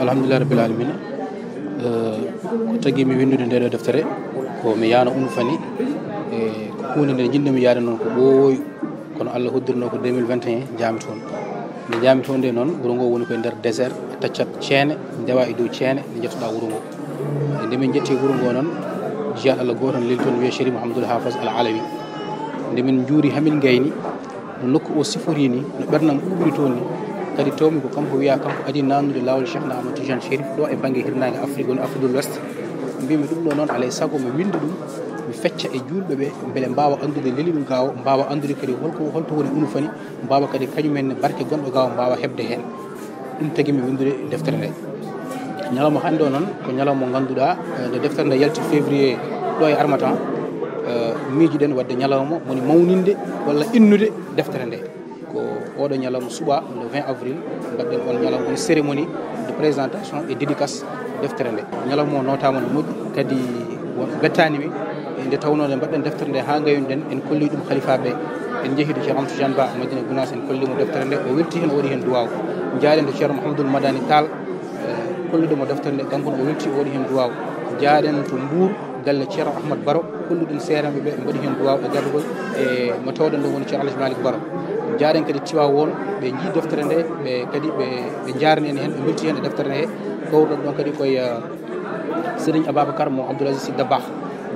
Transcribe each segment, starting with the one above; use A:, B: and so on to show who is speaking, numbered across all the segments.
A: alhamdulillah rabbil alamin tagi mi windude ndeɗo deftere ko mi yaano fani e hunde nde jinnomi yaade noon ko ɓooyi kono Allah hoddirno ko 2021 jaami toon nde jaami toon nde noon wuro ngo woni koye nder désert taccat ceene ndewa e dow ceene nde jettoɗa wuro ngo nde min jetti wuro ngo noon jiyaɗo Allah goto leli toon wiye Chérif Mouhamadoul Hafaz Al Alawi nde min juuri hamin gayni no nokku o sifori ni no ɓernam ɓuɓri toon ni kadi tawmi ko kanko wiya kanko adi nannude lawol Cheikh na Amadou Tidiane Chérif ɗo e banggue hirnage Afrique woni Afrique de l'Ouest mbimi ɗum ɗo noon alay saago mi winda ɗum mi fecca e julɓe ɓe beele mbawa andude leli ɗum gawa mbawa andude kadi holto woni fani mbawa kadi kañumen barke gonɗo gawa mbawa hebde hen ɗum tagui mi windude deftere nde ñalawma hande o noon ko ñalawma mo ganduɗa nde deftere nde yalti février ɗo e Harmattan miiji ɗen wadde ñalawma woni mawninde walla innude deftere nde ko oɗo ñalawma suuɓa le 20 avril mbaɗɗen on ñalawma woni cérémonie de présentation et dédicace deftere nde ñalawma o notama no moƴƴi kadi won bettanimi nde tawnode mbaɗɗen deftere nde ha gayuɗen en kolli ɗum khalifaɓe en jeehido Cheikh Amadou Tidiane Ba Madina Gounass en kollimo deftere nde o welti hen o waɗi hen duwaw jaaren to Ceerno Mouhamadoul Madani Tall kolluɗomo deftere nde kanko o welti o waɗi hen duwaw jaaren to Mbour galle Ceerno Ahmad Baro kolluɗen seeranɓe ɓe mbaɗi hen duwaw e gardugol e mo tawɗen ɗo woni Ceerno Alhaji Malick Baro jaaren kadi Tivaouane ɓe jii deftere nde ɓe kadi ɓe jarani en hen ɓe belti hen e deftere nde he gawruɗon ɗon kadi koye Serigne Ababacar mo Abdoul Aziz Sy Dabakh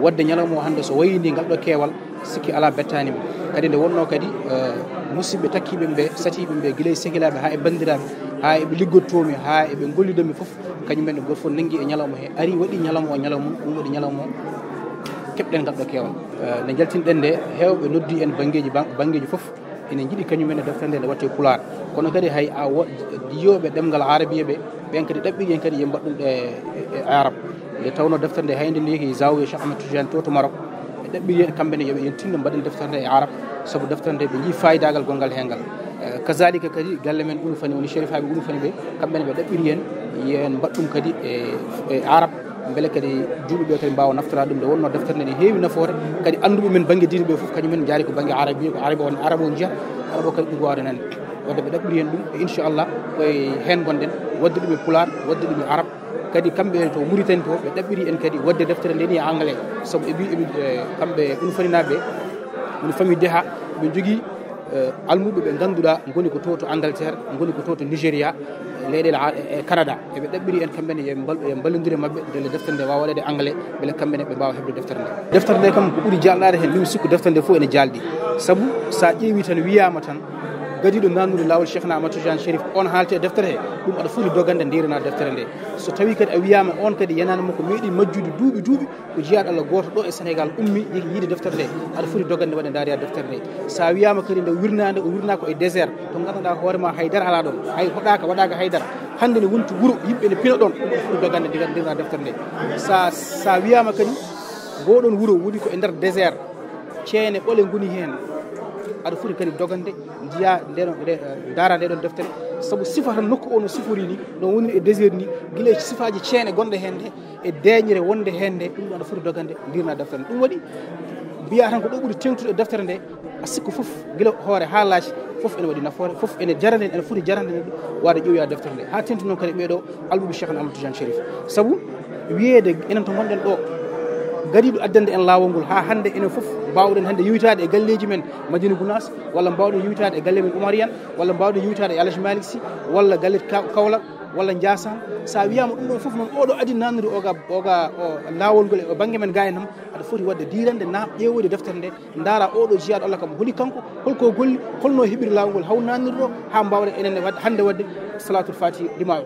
A: wadde ñalawma o hande so wayini ngal ɗo keewal sikki ala bettanima kadi nde wonno kadi musidɓe takkiɓe ɓe satiɓe ɓe guilay sehilaɓe ha e bandiraɓe ha eɓe liggottomi ha eɓe gollidomi foof kañumen ɗe goto fof nangui e ñalawma he ari waɗi ñalawma o ñalawma ɗum waɗi ñalawma o keɓɗen ngal ɗo keewal nde jaltinɗen nde hewɓe noddi en banggueji foof ene jiiɗi kañumen e deftere nde nde watte Pulaar kono kadi hay yiyoɓe ɗemgal arabiya ɓe ɓen kadi ɗaɓɓiri en kadi yo mbaɗɗum e arab nde tawno deftere nde hayde nde yeki zawiya Cheikh Ahmed Tidiane to Maroc ɓe ɗaɓɓiri en kamɓene yooɓe yen tinno mbaɗen deftere nde e arab saabu deftere nde ɓe jii fayidagal gongal hen ngal kazalika kadi galle men fani woni Chérif haɓe fani ɓe kamɓene ɓe ɗaɓɓiri en yen mbaɗɗum kadi e arab beele kadi julɓeɓe kadi mbawa naftira ɗum nde wonno deftere nde ne heewi nafoore kadi anduɓe men banggue diine ɓe foof kañumen jaari ko banggue arabi ko arabo on jiyata arabe o kadi ɗum wawde nande wadde ɓe ɗaɓɓiri hen ɗum e inchallah koye hen gonɗen wadde ɗum e Pulaar wadde ɗum e arab kadi kamɓe to Mauritanie to ɓe ɗaɓɓiri en kadi wadde deftere nde ni e anglais saabu e mbi kamɓe faninaɓe woni famille Deha ɓe jogui almuɓe ɓe ganduɗa goni ko to Angleterre goni ko to Nigéria leyɗele e Canada eɓe ɗaɓɓiri en kamɓene yo ballodire mabɓe ndele deftere nde wawa waɗede anglais beele kamɓene ɓe mbawa hebde deftere nde deftere nde kam ko ɓuuri jalɗade hen min sikku deftere nde fof ene jalɗi saabu sa ƴeewi tan wiyama tan gadiɗo nannude lawol Cheikh na Amadou Tidiane Chérif on haalte deftere he ɗum aɗa foti dogande ndirana deftere nde so tawi kadi a wiyama on kadi yanani makko meeɗi majjude duuɓi ko jiyaɗo Allah goto ɗo e Sénégal ummi yeki yiide deftere nde aɗa foti dogande waɗe daariya deftere nde sa wiyama kadi nde wirnade o wirna ko e désert to ganduɗa hoorema haydara ala ɗon hay hoɗaka waɗaka haydara hande ne wonti wuuro yimɓe ne pina ɗon ɗum aɗa foti dogande ndirana deftere nde sa wiyama kadi goɗon wuuro woni ko e nder désert ceene ɓole goni hen aɗa foti kadi dogande jiya daara nde ɗon deftere saabu sifa tan nokku o no sifori ni no woni e désert ni guila sifaji ceene gonɗe hen nde e deeñere wonde hen nde ɗum ɗo aɗa foti dogande ndirna deftere nde ɗum waɗi mbiya tan ko ɗo ɓuuri tengtude e deftere nde a sikku foof guila hoore ha laaci foof ene waɗi nafoore foof ene jarane ene foti jarande nde ɗum wade ƴeewoya deftere nde ha tengti noon kadi ɓeeɗo alɓuɓe Cheikh Amadou Tidiane Chérif saabu wiyede enen to gonɗen ɗo gadiɗo addande en lawol ngol ha hande enen foof mbawɗen hande yewtade e galleji men Madina Gounass walla mbawɗen yewtade e galle men Oumariane walla mbawɗen yewtade e Alhaji Malick Sy walla galle Kaolack walla Ndiassane sa wiyama ɗum ɗon foof noon oɗo adi nannude oga lawol ngol e banggue men gaynam aɗa foti wadde dirande ƴeewode deftere nde daara oɗo jiyaɗo Allah kam hooli kanko holko golli holno heeɓiri lawol ngol haw nannude ɗo ha mbawɗen enen hande wadde salatul fatihi lima e